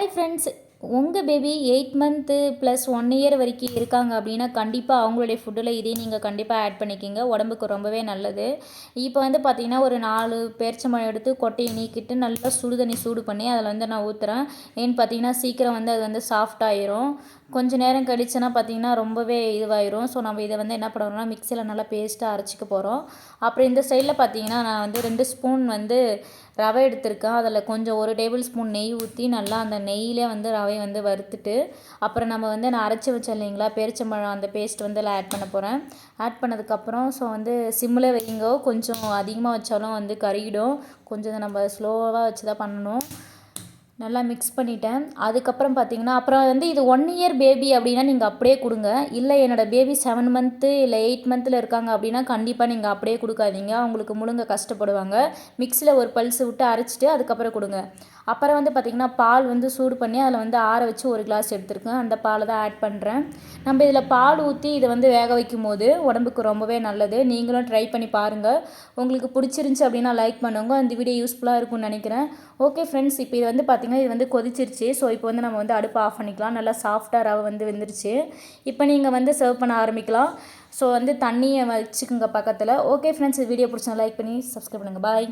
Hi friends, உங்கள் baby 8 month plus 1 year வரைக்கும் இருக்காங்க அப்படின்னா கண்டிப்பாக அவங்களுடைய ஃபுட்டில் இதையும் நீங்கள் கண்டிப்பாக ஆட் பண்ணிக்கிங்க. உடம்புக்கு ரொம்பவே நல்லது. இப்போ வந்து பார்த்திங்கன்னா ஒரு 4 பேரிச்சம்பழம் எடுத்து கொட்டையை நீக்கிட்டு நல்லா சுடு தண்ணி சூடு பண்ணி அதில் வந்து நான் ஊற்றுறேன். ஏன்னு பார்த்தீங்கன்னா சீக்கிரம் வந்து அது வந்து சாஃப்டாயிரும். கொஞ்சம் நேரம் கழிச்சுன்னா பார்த்திங்கன்னா ரொம்பவே இதுவாயிரும். ஸோ நம்ம இதை வந்து என்ன பண்ணுறோம்னா மிக்சியில் நல்லா பேஸ்ட்டாக அரைச்சிக்க போகிறோம். அப்புறம் இந்த சைடில் பார்த்திங்கன்னா நான் வந்து 2 ஸ்பூன் வந்து ரவை எடுத்திருக்கேன். அதில் கொஞ்சம் 1 டேபிள் ஸ்பூன் நெய் ஊற்றி நல்லா அந்த நெய்யிலே வந்து ரவையை வந்து வறுத்துட்டு அப்புறம் நம்ம வந்து நான் அரைச்சி வச்சேன் இல்லைங்களா பேரிச்சம்பழம், அந்த பேஸ்ட் வந்து அதில் ஆட் பண்ண போகிறேன். ஆட் பண்ணதுக்கப்புறம் ஸோ வந்து சிம்மில் வைங்கோ. கொஞ்சம் அதிகமாக வச்சாலும் வந்து கருகிடும். கொஞ்சம் நம்ம ஸ்லோவாக வச்சு தான் பண்ணணும். நல்லா மிக்ஸ் பண்ணிட்டேன். அதுக்கப்புறம் பார்த்திங்கன்னா அப்புறம் வந்து இது 1 இயர் பேபி அப்படின்னா நீங்கள் அப்படியே கொடுங்க. இல்லை என்னோடய பேபி 7 மந்த்து இல்லை 8 மந்த்தில் இருக்காங்க அப்படின்னா கண்டிப்பாக நீங்கள் அப்படியே கொடுக்காதீங்க. அவங்களுக்கு முழுங்க கஷ்டப்படுவாங்க. மிக்ஸியில் ஒரு பல்ஸ் விட்டு அரைச்சிட்டு அதுக்கப்புறம் கொடுங்க. அப்புறம் வந்து பார்த்திங்கன்னா பால் வந்து சூடு பண்ணி அதில் வந்து ஆற வச்சு 1 கிளாஸ் எடுத்துருக்கேன். அந்த பாலை தான் ஆட் பண்ணுறேன். நம்ம இதில் பால் ஊற்றி இதை வந்து வேக வைக்கும் போது உடம்புக்கு ரொம்பவே நல்லது. நீங்களும் ட்ரை பண்ணி பாருங்கள். உங்களுக்கு பிடிச்சிருந்துச்சி அப்படின்னா லைக் பண்ணுங்க. இந்த வீடியோ யூஸ்ஃபுல்லாக இருக்கும்னு நினைக்கிறேன். ஓகே ஃப்ரெண்ட்ஸ், இப்போ இது வந்து பார்த்திங்கன்னா இது வந்து கொதிச்சிருச்சு. ஸோ இப்போ வந்து நம்ம வந்து அடுப்பை ஆஃப் பண்ணிக்கலாம். நல்லா சாஃப்டாக ரவை வந்து வெந்துருச்சு. இப்போ நீங்கள் வந்து சர்வ் பண்ண ஆரம்பிக்கலாம். ஸோ வந்து தண்ணியை வச்சுக்கோங்க பக்கத்தில். ஓகே ஃப்ரெண்ட்ஸ், வீடியோ பிடிச்சா லைக் பண்ணி சப்ஸ்கிரைப் பண்ணுங்கள். பாய்.